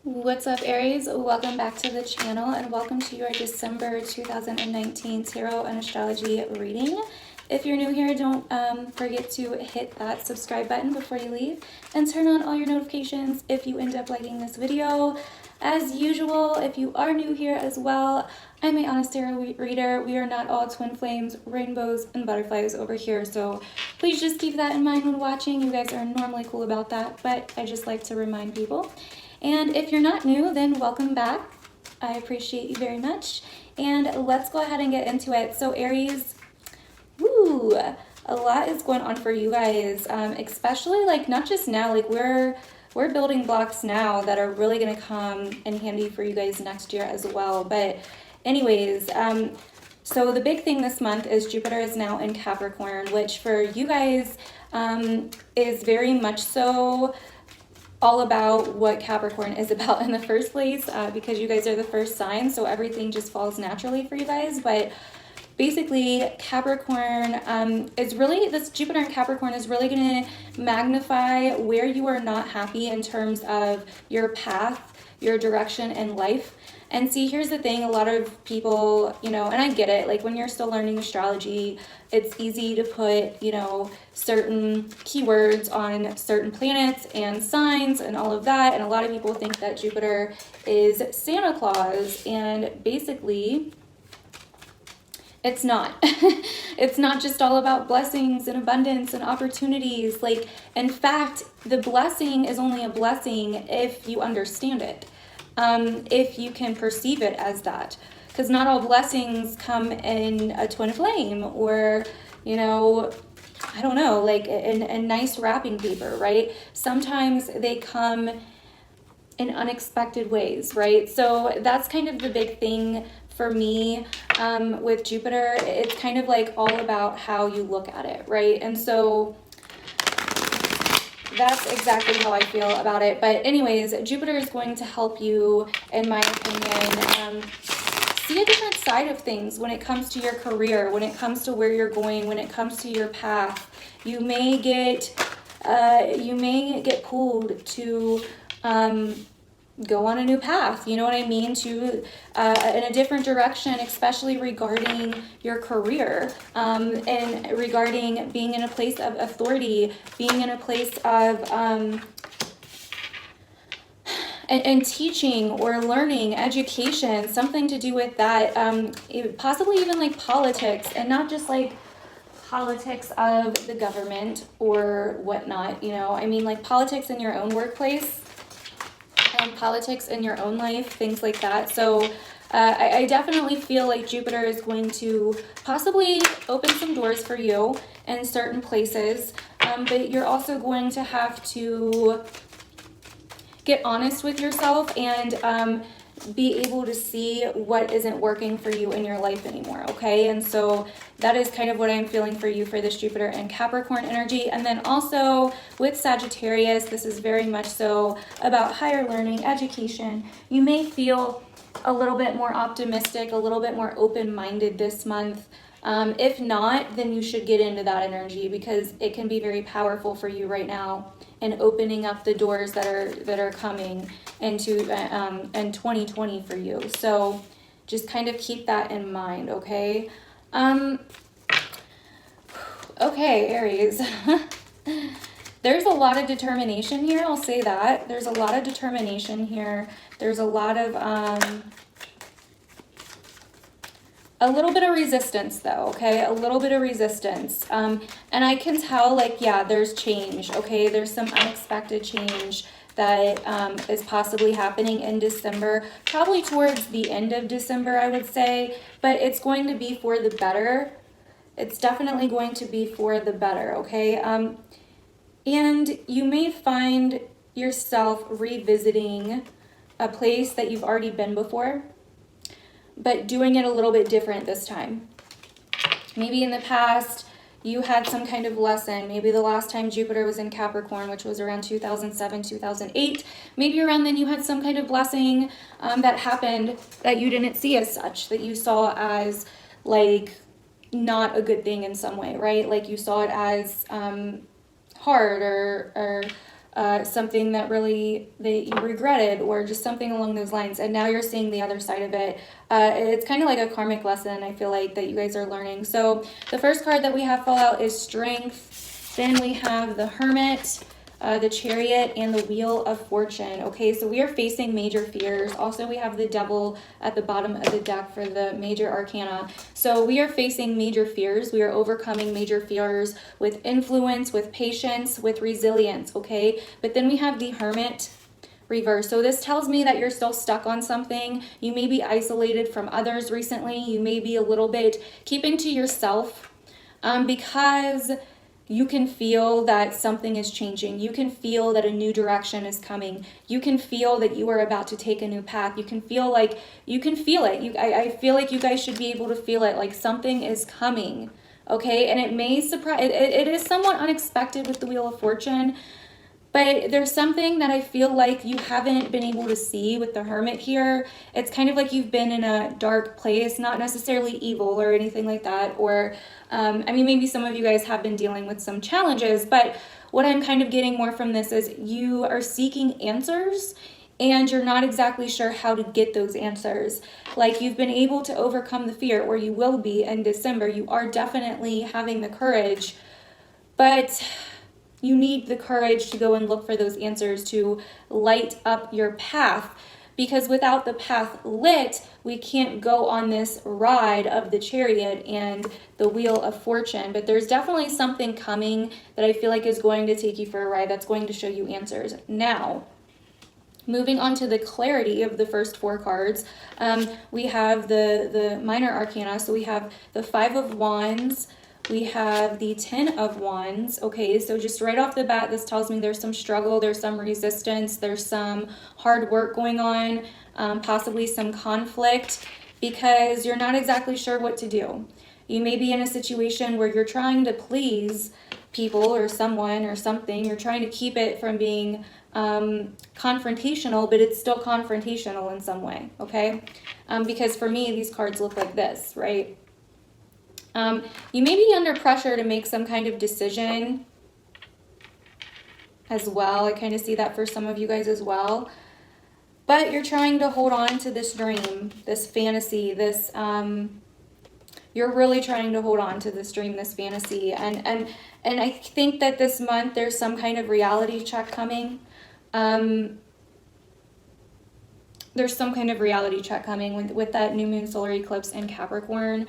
What's up, Aries? Welcome back to the channel and welcome to your December 2019 Tarot and Astrology reading. If you're new here, don't forget to hit that subscribe button before you leave and turn on all your notifications if you end up liking this video. As usual, if you are new here as well, I'm a honest tarot reader. We are not all twin flames, rainbows, and butterflies over here, so please just keep that in mind when watching. You guys are normally cool about that, but I just like to remind people. And if you're not new, then welcome back. I appreciate you very much. And let's go ahead and get into it. So Aries, woo, a lot is going on for you guys, especially like not just now, like we're building blocks now that are really going to come in handy for you guys next year as well. But anyways, so the big thing this month is Jupiter is now in Capricorn, which for you guys is very much so all about what Capricorn is about in the first place, because you guys are the first sign, so everything just falls naturally for you guys. But basically Capricorn is really, this Jupiter in Capricorn is really going to magnify where you are not happy in terms of your path, your direction in life. And see, here's the thing, a lot of people, you know, and I get it, like when you're still learning astrology, it's easy to put, you know, certain keywords on certain planets and signs and all of that. And a lot of people think that Jupiter is Santa Claus, and basically it's not. It's not just all about blessings and abundance and opportunities. Like, in fact, the blessing is only a blessing if you understand it. If you can perceive it as that, because not all blessings come in a twin flame or, you know, I don't know, like a nice wrapping paper, right? Sometimes they come in unexpected ways, right? So that's kind of the big thing for me with Jupiter. It's kind of like all about how you look at it, right? And so that's exactly how I feel about it. But anyways, Jupiter is going to help you, in my opinion, see a different side of things when it comes to your career, when it comes to where you're going, when it comes to your path. You may get pulled to go on a new path, you know what I mean, to in a different direction, especially regarding your career, and regarding being in a place of authority, being in a place of and teaching or learning, education, something to do with that, possibly even like politics, and not just like politics of the government or whatnot, you know, I mean like politics in your own workplace, and politics in your own life, things like that. So I definitely feel like Jupiter is going to possibly open some doors for you in certain places, but you're also going to have to get honest with yourself and be able to see what isn't working for you in your life anymore, okay? And so that is kind of what I'm feeling for you for this Jupiter and Capricorn energy. And then also with Sagittarius, this is very much so about higher learning, education. You may feel a little bit more optimistic, a little bit more open-minded this month. If not, then you should get into that energy, because it can be very powerful for you right now and opening up the doors that are coming into in 2020 for you. So just kind of keep that in mind, okay? Okay, Aries. There's a lot of determination here, I'll say that. There's a lot of determination here. There's a lot of a little bit of resistance though, okay? A little bit of resistance. And I can tell, like, yeah, there's change, okay? There's some unexpected change that is possibly happening in December, probably towards the end of December, I would say, but it's going to be for the better. It's definitely going to be for the better, okay? And you may find yourself revisiting a place that you've already been before, but doing it a little bit different this time. Maybe in the past, you had some kind of lesson. Maybe the last time Jupiter was in Capricorn, which was around 2007, 2008, maybe around then you had some kind of blessing that happened that you didn't see as such, that you saw as like not a good thing in some way, right? Like you saw it as hard or something that you regretted, or just something along those lines, and now you're seeing the other side of it. It's kind of like a karmic lesson, I feel like, that you guys are learning. So the first card that we have fall out is Strength. Then we have the Hermit, the Chariot, and the Wheel of Fortune. Okay, so we are facing major fears. Also, we have the Devil at the bottom of the deck for the major arcana. So we are facing major fears. We are overcoming major fears with influence, with patience, with resilience, okay? But then we have the Hermit reverse. So this tells me that you're still stuck on something. You may be isolated from others recently. You may be a little bit keeping to yourself because you can feel that something is changing. You can feel that a new direction is coming. You can feel that you are about to take a new path. You can feel it. I feel like you guys should be able to feel it, like something is coming, okay? And it may surprise, it is somewhat unexpected with the Wheel of Fortune, but there's something that I feel like you haven't been able to see with the Hermit here. It's kind of like you've been in a dark place, not necessarily evil or anything like that. Or, I mean, maybe some of you guys have been dealing with some challenges, but what I'm kind of getting more from this is you are seeking answers and you're not exactly sure how to get those answers. Like, you've been able to overcome the fear, or you will be in December. You are definitely having the courage, but you need the courage to go and look for those answers, to light up your path, because without the path lit, we can't go on this ride of the Chariot and the Wheel of Fortune. But there's definitely something coming that I feel like is going to take you for a ride, that's going to show you answers. Now, moving on to the clarity of the first four cards, we have the minor arcana. So we have the Five of Wands, we have the Ten of Wands. Okay, so just right off the bat, this tells me there's some struggle, there's some resistance, there's some hard work going on, possibly some conflict, because you're not exactly sure what to do. You may be in a situation where you're trying to please people or someone or something. You're trying to keep it from being confrontational, but it's still confrontational in some way, okay? Because for me, these cards look like this, right? You may be under pressure to make some kind of decision as well. I kind of see that for some of you guys as well. But you're trying to hold on to this dream, this fantasy, this, you're really trying to hold on to this dream, this fantasy. And I think that this month there's some kind of reality check coming. There's some kind of reality check coming with that new moon solar eclipse in Capricorn.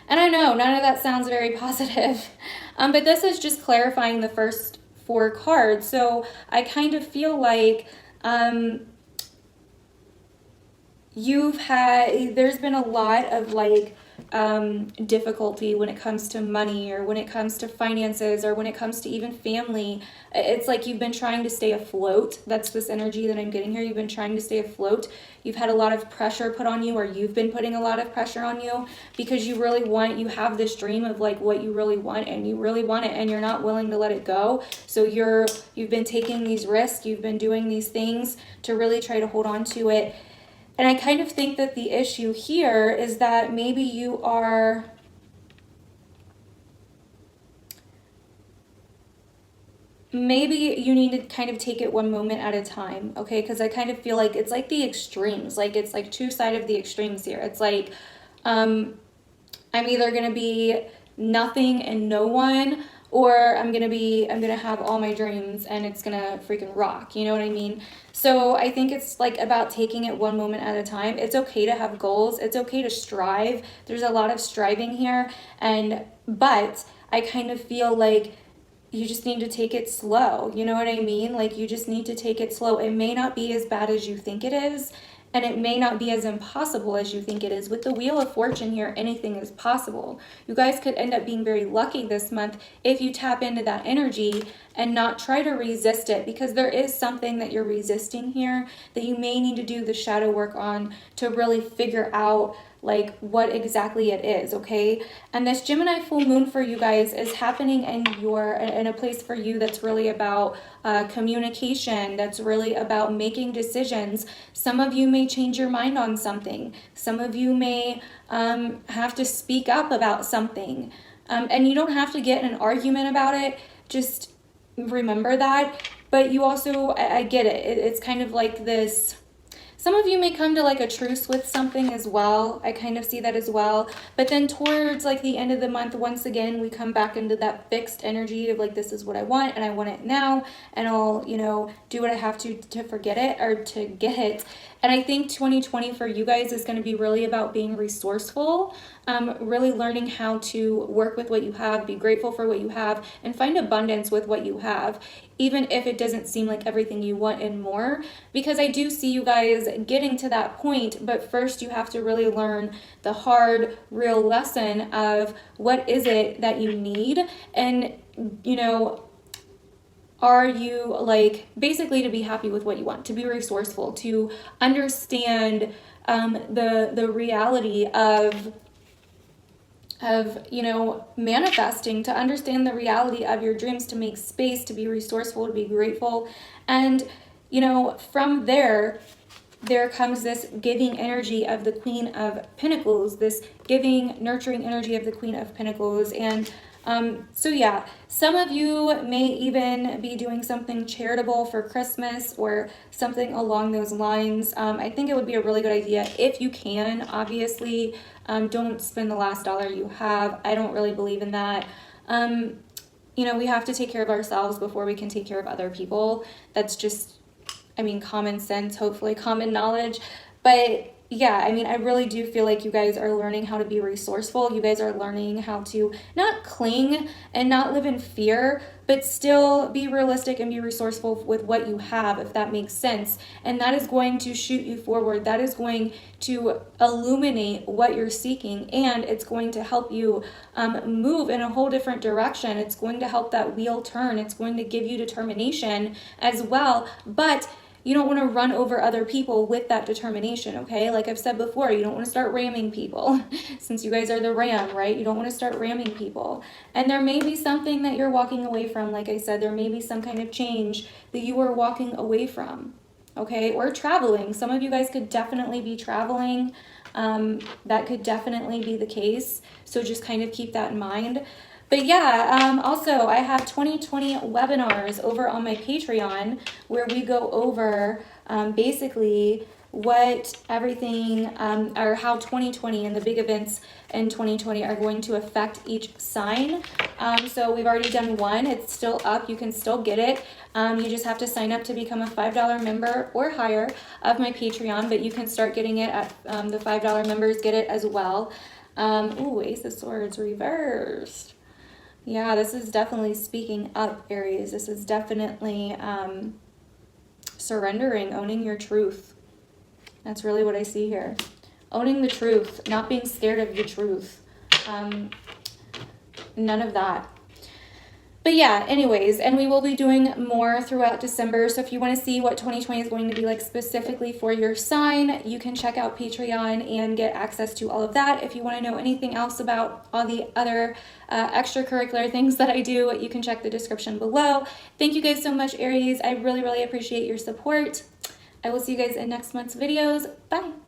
And I know none of that sounds very positive, but this is just clarifying the first four cards. So I kind of feel like there's been a lot of like difficulty when it comes to money, or when it comes to finances, or when it comes to even family. It's like you've been trying to stay afloat. That's this energy that I'm getting here. You've been trying to stay afloat. You've had a lot of pressure put on you, or you've been putting a lot of pressure on you, because you you have this dream of like what you really want, and you really want it, and you're not willing to let it go. So you've been taking these risks, you've been doing these things to really try to hold on to it. And I kind of think that the issue here is that maybe you need to kind of take it one moment at a time, okay? Because I kind of feel like it's like the extremes. Like, it's like two sides of the extremes here. It's like, I'm either going to be nothing and no one, or I'm going to have all my dreams and it's going to freaking rock. You know what I mean? So I think it's like about taking it one moment at a time. It's okay to have goals. It's okay to strive. There's a lot of striving here. But I kind of feel like you just need to take it slow. You know what I mean? Like, you just need to take it slow. It may not be as bad as you think it is, and it may not be as impossible as you think it is. With the Wheel of Fortune here, anything is possible. You guys could end up being very lucky this month if you tap into that energy and not try to resist it, because there is something that you're resisting here that you may need to do the shadow work on to really figure out like what exactly it is, okay? And this Gemini full moon for you guys is happening in a place for you that's really about communication, that's really about making decisions. Some of you may change your mind on something. Some of you may have to speak up about something. And you don't have to get in an argument about it. Just remember that but you also, I get it. It's kind of like this. Some of you may come to like a truce with something as well. I kind of see that as well. But then towards like the end of the month, once again, we come back into that fixed energy of like, this is what I want and I want it now. And I'll, you know, do what I have to forget it or to get it. And I think 2020 for you guys is going to be really about being resourceful, really learning how to work with what you have, be grateful for what you have, and find abundance with what you have, even if it doesn't seem like everything you want and more. Because I do see you guys getting to that point, but first you have to really learn the hard, real lesson of what is it that you need, and, you know, are you like basically to be happy with what you want, to be resourceful, to understand the reality of you know, manifesting, to understand the reality of your dreams, to make space, to be resourceful, to be grateful. And, you know, from there comes this giving energy of the Queen of Pentacles, this giving, nurturing energy of the Queen of Pentacles. And so yeah, some of you may even be doing something charitable for Christmas or something along those lines. I think it would be a really good idea if you can. Obviously, don't spend the last dollar you have. I don't really believe in that. You know, we have to take care of ourselves before we can take care of other people. That's just, I mean, common sense, hopefully common knowledge. But yeah, I mean, I really do feel like you guys are learning how to be resourceful. You guys are learning how to not cling and not live in fear, but still be realistic and be resourceful with what you have, if that makes sense. And that is going to shoot you forward. That is going to illuminate what you're seeking, and it's going to help you move in a whole different direction. It's going to help that wheel turn. It's going to give you determination as well. But you don't want to run over other people with that determination, okay? Like I've said before, you don't want to start ramming people since you guys are the ram, right? You don't want to start ramming people. And there may be something that you're walking away from. Like I said, there may be some kind of change that you are walking away from, okay? Or traveling. Some of you guys could definitely be traveling. That could definitely be the case. So just kind of keep that in mind. But yeah, also I have 2020 webinars over on my Patreon where we go over basically what everything or how 2020 and the big events in 2020 are going to affect each sign. So we've already done one. It's still up. You can still get it. You just have to sign up to become a $5 member or higher of my Patreon, but you can start getting it at the $5 members get it as well. Ooh, Ace of Swords reversed. Yeah, this is definitely speaking up, Aries. This is definitely surrendering, owning your truth. That's really what I see here. Owning the truth, not being scared of your truth. None of that. But yeah, anyways, and we will be doing more throughout December. So if you want to see what 2020 is going to be like specifically for your sign, you can check out Patreon and get access to all of that. If you want to know anything else about all the other extracurricular things that I do, you can check the description below. Thank you guys so much, Aries. I really, really appreciate your support. I will see you guys in next month's videos. Bye.